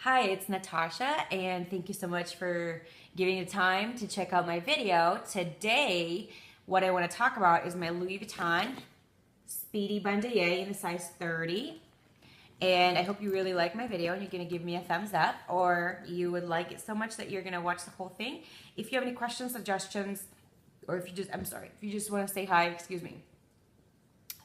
Hi, it's Natasha, and thank you so much for giving the time to check out my video. Today, what I want to talk about is my Louis Vuitton Speedy Bandouliere in the size 30. And I hope you really like my video and you're going to give me a thumbs up, or you would like it so much that you're going to watch the whole thing. If you have any questions, suggestions, or if you just want to say hi, excuse me,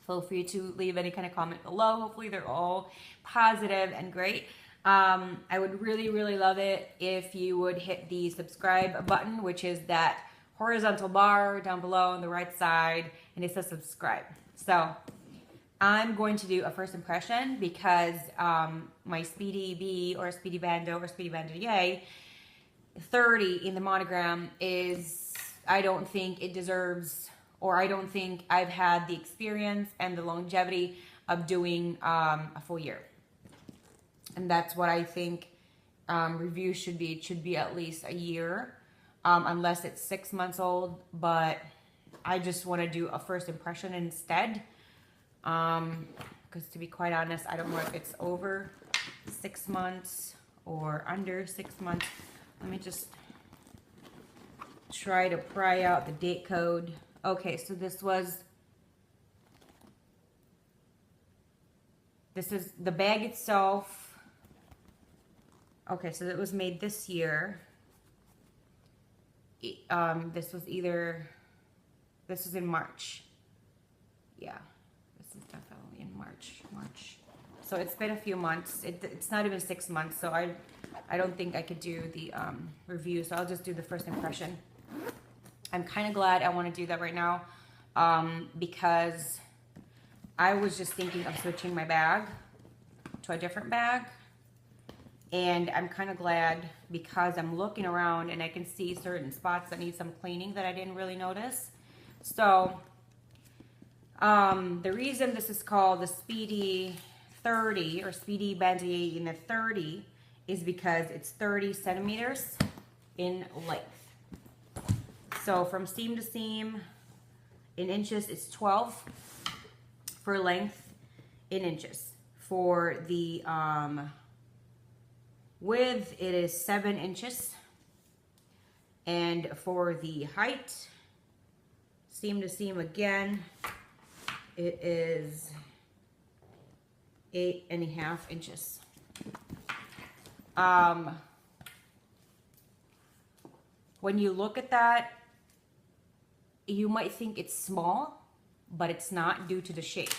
feel free to leave any kind of comment below. Hopefully they're all positive and great. I would really love it if you would hit the subscribe button, which is that horizontal bar down below on the right side, and it says subscribe. So I'm going to do a first impression because my Speedy B or Speedy Bando or Speedy Bandouliere 30 in the monogram is, I don't think it deserves, or I don't think I've had the experience and the longevity of doing a full year. And that's what I think reviews should be. It should be at least a year, unless it's 6 months old. But I just want to do a first impression instead. Because to be quite honest, I don't know if it's over 6 months or under 6 months. Let me just try to pry out the date code. Okay, so this is the bag itself. Okay, so it was made this year. This was in March. Yeah, this is definitely in March. So it's been a few months. It's not even 6 months, so I don't think I could do the review, so I'll just do the first impression. I'm kind of glad I want to do that right now because I was just thinking of switching my bag to a different bag. And I'm kind of glad because I'm looking around and I can see certain spots that need some cleaning that I didn't really notice. So the reason this is called the Speedy 30 or Speedy Bandouliere in the 30 is because it's 30 centimeters in length. So from seam to seam in inches, it's 12 for length in inches. For the width, it is 7 inches. And for the height, seam to seam again, it is 8.5 inches. When you look at that, you might think it's small, but it's not due to the shape.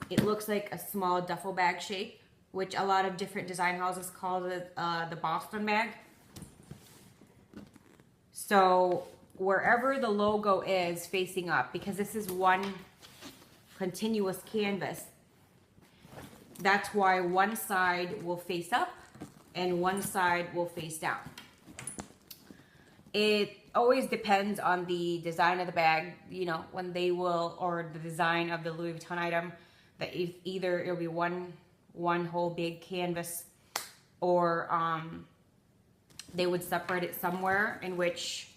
It looks like a small duffel bag shape, which a lot of different design houses call it the Boston bag. So wherever the logo is facing up, because this is one continuous canvas, that's why one side will face up and one side will face down. It always depends on the design of the bag, you know, when they will, or the design of the Louis Vuitton item, that either it'll be one whole big canvas, or they would separate it somewhere in which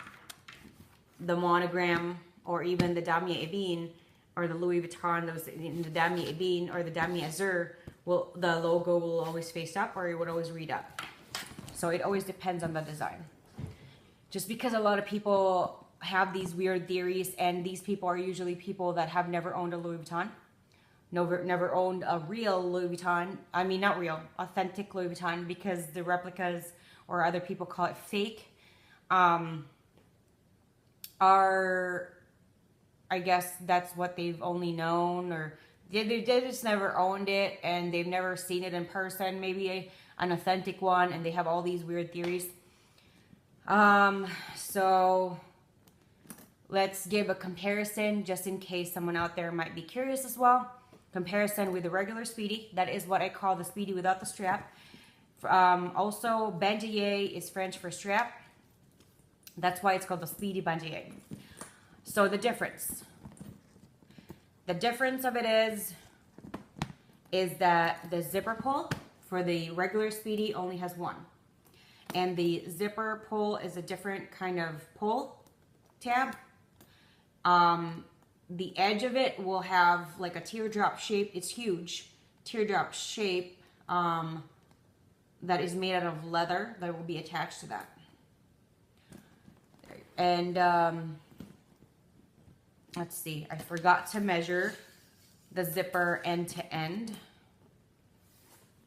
the monogram or even the damier ebene or the Louis Vuitton, those in the damier ebene or the damier azur, the logo will always face up, or it would always read up. So it always depends on the design. Just because a lot of people have these weird theories, and these people are usually people that have never owned a Louis Vuitton, never owned a real Louis Vuitton. I mean, not real, authentic Louis Vuitton, because the replicas, or other people call it fake, are, I guess that's what they've only known, or they just never owned it, and they've never seen it in person, maybe an authentic one, and they have all these weird theories. So let's give a comparison just in case someone out there might be curious as well. Comparison with the regular Speedy. That is what I call the Speedy without the strap. Also, Bandouliere is French for strap. That's why it's called the Speedy Bandouliere. So the difference of it is that the zipper pull for the regular Speedy only has one. And the zipper pull is a different kind of pull tab. The edge of it will have like a teardrop shape. It's huge. Teardrop shape that is made out of leather that will be attached to that. And let's see, I forgot to measure the zipper end to end.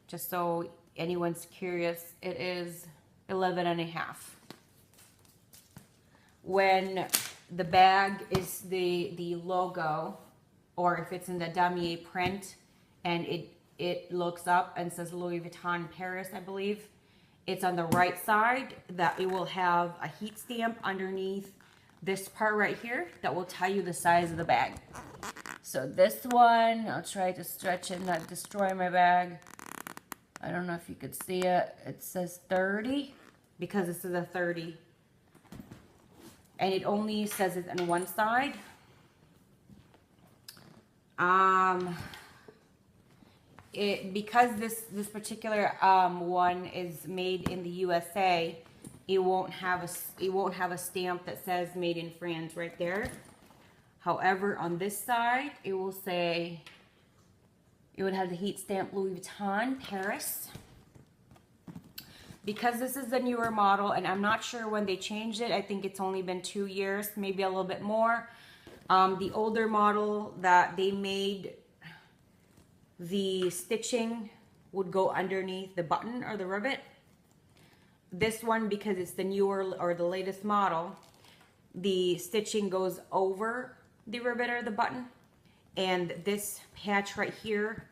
Just so anyone's curious, it is 11.5. When the bag is the logo, or if it's in the damier print and it looks up and says Louis Vuitton Paris, I believe, it's on the right side that it will have a heat stamp underneath this part right here that will tell you the size of the bag. So this one, I'll try to stretch it and not destroy my bag. I don't know if you could see it. It says 30 because this is a 30. And it only says it on one side. Because this particular one is made in the USA, it won't have a stamp that says made in France right there. However, on this side, it will say, it would have the heat stamp Louis Vuitton Paris. Because this is the newer model, and I'm not sure when they changed it. I think it's only been 2 years, maybe a little bit more. The older model that they made, the stitching would go underneath the button or the rivet. This one, because it's the newer or the latest model, the stitching goes over the rivet or the button. And this patch right here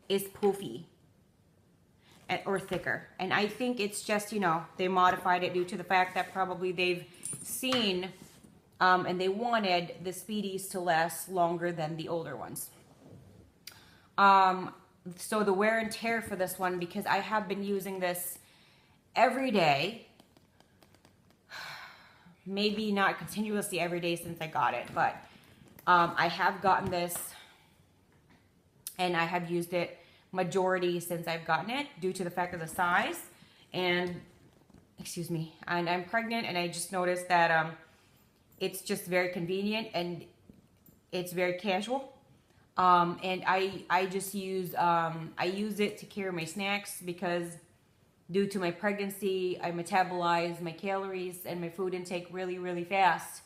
is poofy or thicker. And I think it's just, you know, they modified it due to the fact that probably they've seen and they wanted the Speedies to last longer than the older ones. So the wear and tear for this one, because I have been using this every day, maybe not continuously every day since I got it, but I have gotten this and I have used it majority since I've gotten it due to the fact of the size. And excuse me, and I'm pregnant, and I just noticed that it's just very convenient and it's very casual. And I just use I use it to carry my snacks, because due to my pregnancy, I metabolize my calories and my food intake really, really fast.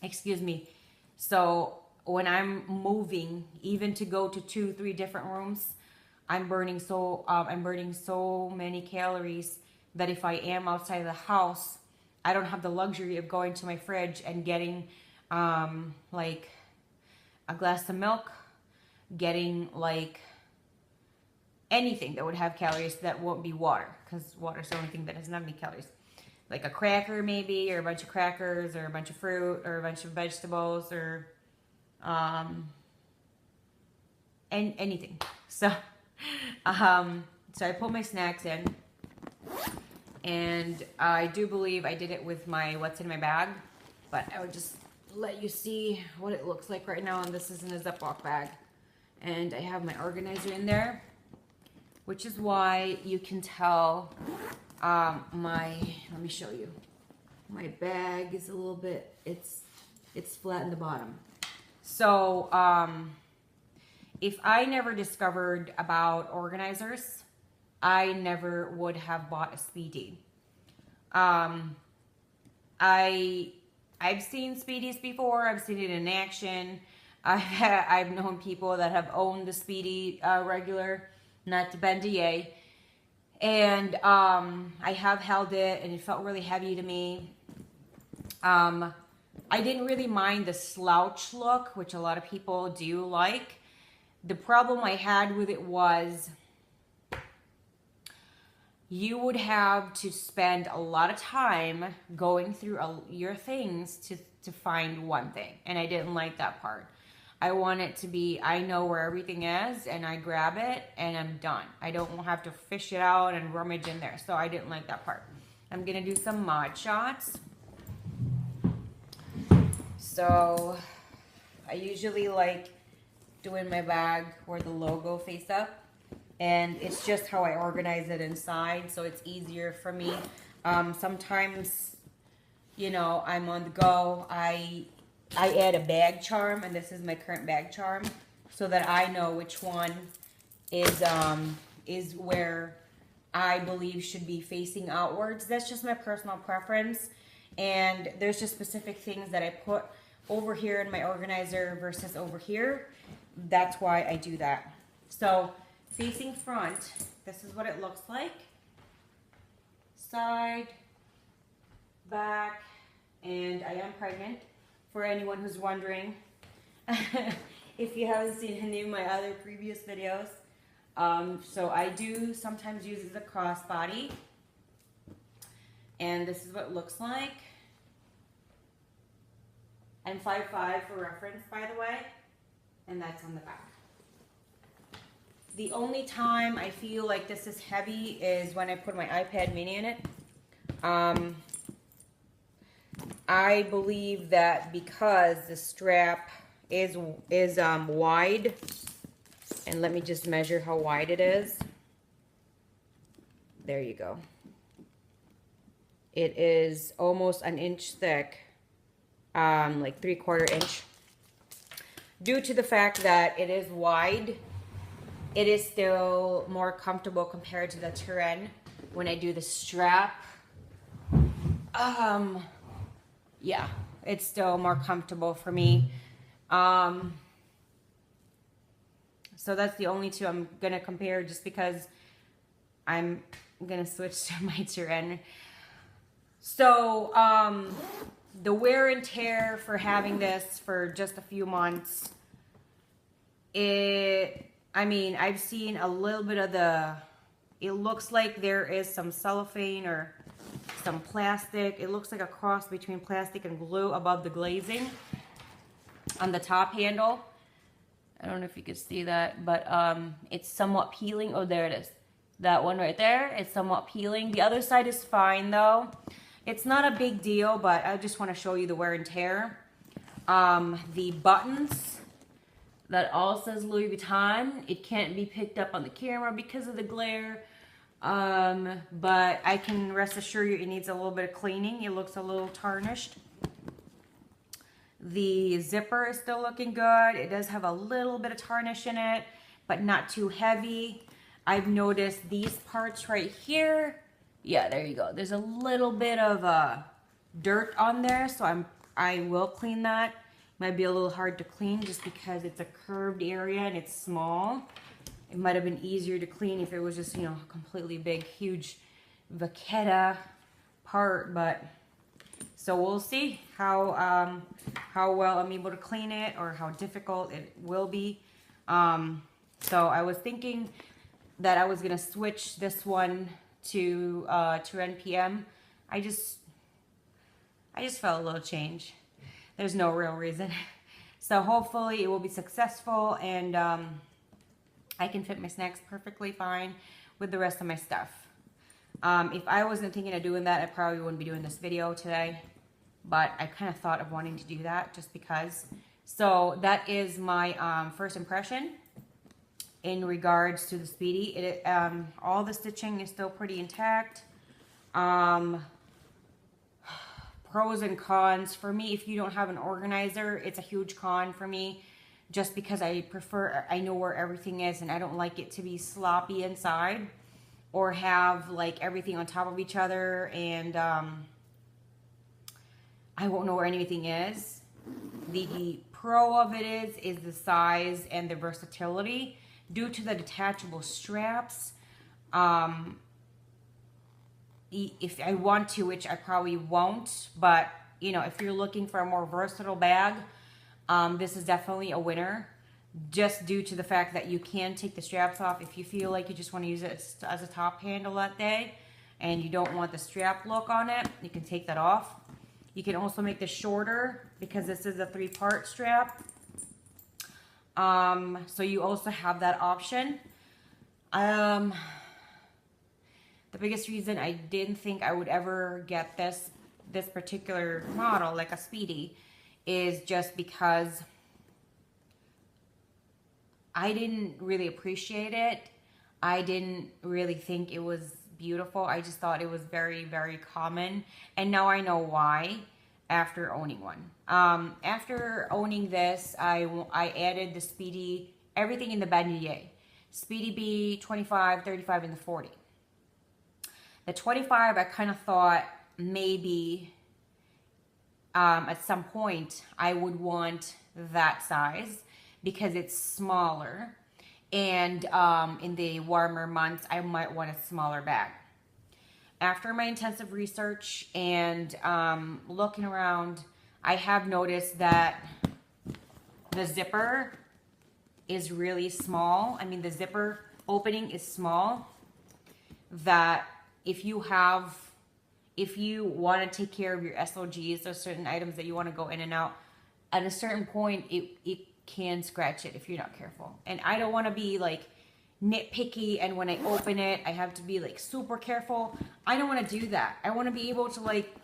Excuse me. So when I'm moving, even to go to 2-3 different rooms, I'm burning so many calories that if I am outside of the house, I don't have the luxury of going to my fridge and getting like a glass of milk, getting like anything that would have calories that won't be water, because water is the only thing that doesn't have any calories. Like a cracker maybe, or a bunch of crackers, or a bunch of fruit, or a bunch of vegetables, or and anything. So so I put my snacks in, and I do believe I did it with my what's in my bag, but I would just let you see what it looks like right now. And this is in a Ziploc bag, and I have my organizer in there, which is why you can tell let me show you. My bag is a little bit, it's flat in the bottom. So if I never discovered about organizers, I never would have bought a Speedy. I've seen Speedies before. I've seen it in action. I've known people that have owned the Speedy regular, not the Bandouliere. And I have held it, and it felt really heavy to me. I didn't really mind the slouch look, which a lot of people do like. The problem I had with it was you would have to spend a lot of time going through your things to find one thing. And I didn't like that part. I want it to be, I know where everything is, and I grab it, and I'm done. I don't have to fish it out and rummage in there. So I didn't like that part. I'm going to do some mod shots. So I usually like doing my bag where the logo face up. And it's just how I organize it inside, so it's easier for me. Sometimes, you know, I'm on the go. I add a bag charm, and this is my current bag charm, so that I know which one is is where I believe should be facing outwards. That's just my personal preference. And there's just specific things that I put over here in my organizer versus over here. That's why I do that. So facing front, this is what it looks like. Side, back, and I am pregnant, for anyone who's wondering. If you haven't seen any of my other previous videos. So I do sometimes use it as a crossbody. And this is what it looks like. I'm 5'5" for reference, by the way. And that's on the back. The only time I feel like this is heavy is when I put my iPad mini in it. I believe that because the strap is wide, and let me just measure how wide it is. There you go. It is almost an inch thick, like 3/4 inch. Due to the fact that it is wide, it is still more comfortable compared to the Terrain when I do the strap. Yeah, it's still more comfortable for me. So that's the only two I'm gonna compare, just because I'm gonna switch to my Terrain. So the wear and tear for having this for just a few months, I mean, I've seen a little bit of it looks like there is some cellophane or some plastic. It looks like a cross between plastic and glue above the glazing on the top handle. I don't know if you can see that, but it's somewhat peeling. Oh, there it is. That one right there, it's somewhat peeling. The other side is fine though. It's not a big deal, but I just want to show you the wear and tear. The buttons, that all says Louis Vuitton. It can't be picked up on the camera because of the glare. But I can rest assure you it needs a little bit of cleaning. It looks a little tarnished. The zipper is still looking good. It does have a little bit of tarnish in it, but not too heavy. I've noticed these parts right here. Yeah, there you go. There's a little bit of dirt on there, so I will clean that. Might be a little hard to clean just because it's a curved area and it's small. It might have been easier to clean if it was just, you know, a completely big, huge Vachetta part, but so we'll see how well I'm able to clean it or how difficult it will be. So I was thinking that I was gonna switch this one to NPM. I just felt a little change. There's no real reason. So hopefully it will be successful, and I can fit my snacks perfectly fine with the rest of my stuff. If I wasn't thinking of doing that, I probably wouldn't be doing this video today, but I kind of thought of wanting to do that just because. So that is my first impression in regards to the Speedy. All the stitching is still pretty intact. Pros and cons for me, if you don't have an organizer, it's a huge con for me, just because I know where everything is, and I don't like it to be sloppy inside or have like everything on top of each other, and I won't know where anything is. The pro of it is the size and the versatility due to the detachable straps. If I want to, which I probably won't, but you know, if you're looking for a more versatile bag, this is definitely a winner, just due to the fact that you can take the straps off if you feel like you just want to use it as a top handle that day and you don't want the strap look on it. You can take that off. You can also make this shorter because this is a 3-part strap. So you also have that option. The biggest reason I didn't think I would ever get this particular model, like a Speedy, is just because I didn't really appreciate it. I didn't really think it was beautiful. I just thought it was very, very common. And now I know why after owning one. After owning this, I added the Speedy, everything in the Bandouliere. Speedy B 25, 35, and the 40. The 25, I kind of thought maybe at some point I would want that size because it's smaller. And in the warmer months, I might want a smaller bag. After my intensive research and looking around, I have noticed that the zipper is really small. I mean, the zipper opening is small. That if you want to take care of your SOGs, there's certain items that you want to go in and out. At a certain point, it can scratch it if you're not careful. And I don't want to be like nitpicky, and when I open it, I have to be like super careful. I don't want to do that. I want to be able to, like,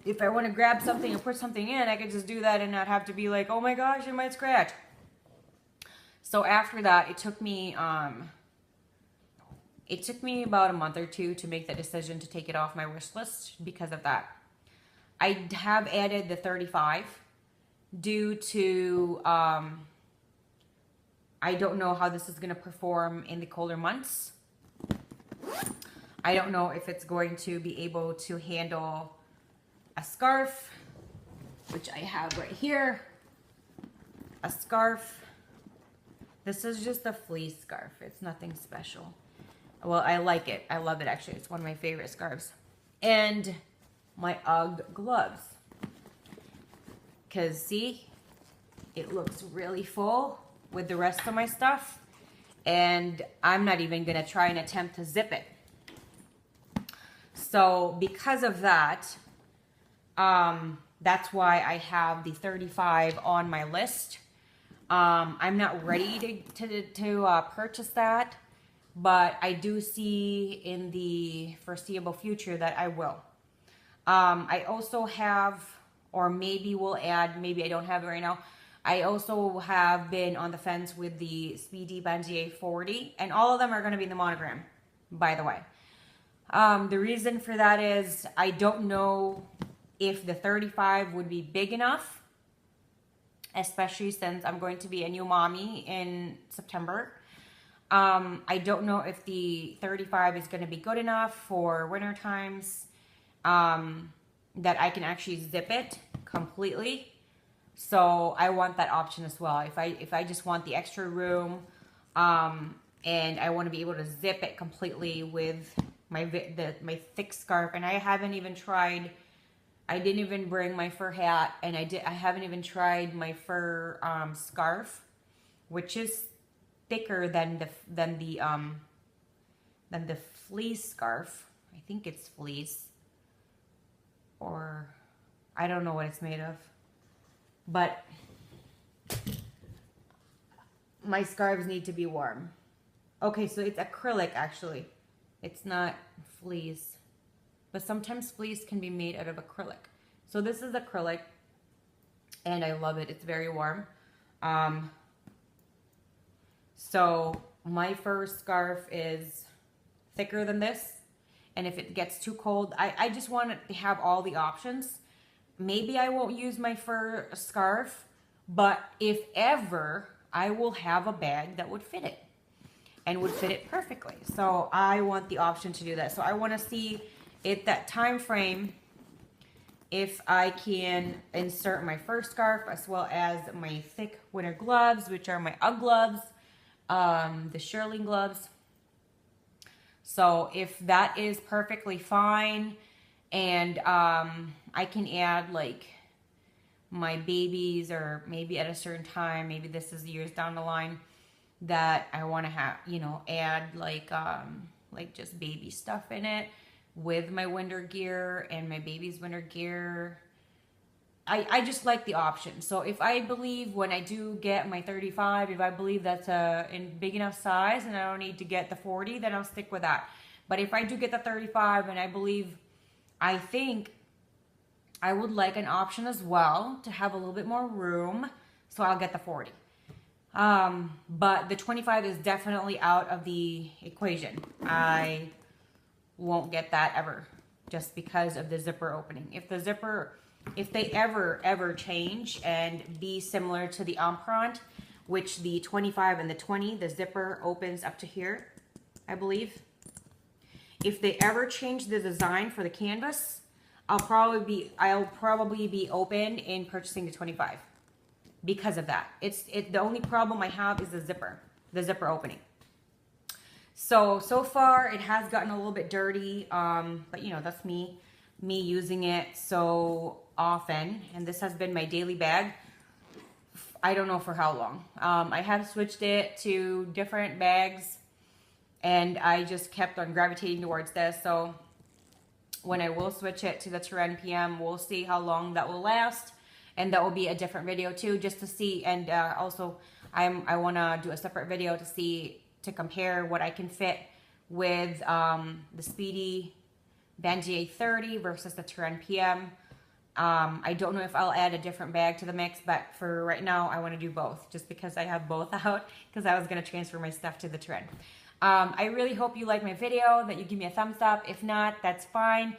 if I want to grab something and put something in, I can just do that and not have to be like, oh my gosh, it might scratch. So after that, it took me about a month or two to make that decision to take it off my wish list because of that. I have added the 35 due to, I don't know how this is going to perform in the colder months. I don't know if it's going to be able to handle a scarf, which I have right here. A scarf. This is just a fleece scarf. It's nothing special. Well, I like it. I love it, actually. It's one of my favorite scarves. And my UGG gloves. Because, see, it looks really full with the rest of my stuff. And I'm not even going to try and attempt to zip it. So, because of that, that's why I have the 35 on my list. I'm not ready to purchase that. But I do see in the foreseeable future that I will. I also have, or maybe will add, maybe I don't have it right now. I also have been on the fence with the Speedy Bandouliere 40. And all of them are going to be in the monogram, by the way. The reason for that is I don't know if the 35 would be big enough. Especially since I'm going to be a new mommy in September. I don't know if the 35 is going to be good enough for winter times that I can actually zip it completely. So I want that option as well. If I just want the extra room and I want to be able to zip it completely with my thick scarf, and I haven't even tried. I didn't even bring my fur hat, and I haven't even tried my fur scarf, which is thicker than the fleece scarf. I think it's fleece, or I don't know what it's made of. But my scarves need to be warm. Okay, so it's acrylic actually. It's not fleece. But sometimes fleece can be made out of acrylic. So this is acrylic, and I love it. It's very warm. So my fur scarf is thicker than this. And if it gets too cold, I just want to have all the options. Maybe I won't use my fur scarf, but if ever, I will have a bag that would fit it. And would fit it perfectly. So I want the option to do that. So I want to see at that time frame if I can insert my fur scarf as well as my thick winter gloves, which are my UGG gloves, the shearling gloves. So if that is perfectly fine, and I can add like my babies, or maybe at a certain time, maybe this is years down the line, that I want to have, you know, add like just baby stuff in it with my winter gear and my baby's winter gear. I just like the option. So if I believe when I do get my 35, if I believe that's in big enough size and I don't need to get the 40, then I'll stick with that. But if I do get the 35 and I think I would like an option as well to have a little bit more room, so I'll get the 40. But the 25 is definitely out of the equation. I won't get that ever, just because of the zipper opening. If they ever change and be similar to the Empreinte, which the 25 and the 20, the zipper opens up to here, I believe. If they ever change the design for the canvas, I'll probably be open in purchasing the 25 because of that. The only problem I have is the zipper opening. So far it has gotten a little bit dirty, but you know, that's me using it so often, and this has been my daily bag. I don't know for how long. I have switched it to different bags, and I just kept on gravitating towards this. So when I will switch it to the Terrain PM, we'll see how long that will last, and that will be a different video too, just to see. And also, I want to do a separate video to compare what I can fit with the Speedy Bandouliere 30 versus the Terrain PM. I don't know if I'll add a different bag to the mix, but for right now, I want to do both, just because I have both out, because I was going to transfer my stuff to the Terrain. I really hope you like my video, that you give me a thumbs up. If not, that's fine.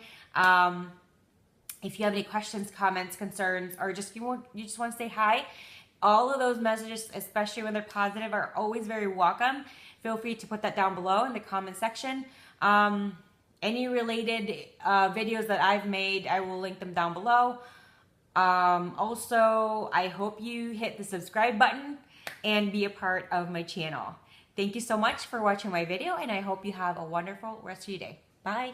If you have any questions, comments, concerns, or just you just want to say hi, all of those messages, especially when they're positive, are always very welcome. Feel free to put that down below in the comment section. Any related videos that I've made, I will link them down below. Also, I hope you hit the subscribe button and be a part of my channel. Thank you so much for watching my video, and I hope you have a wonderful rest of your day. Bye.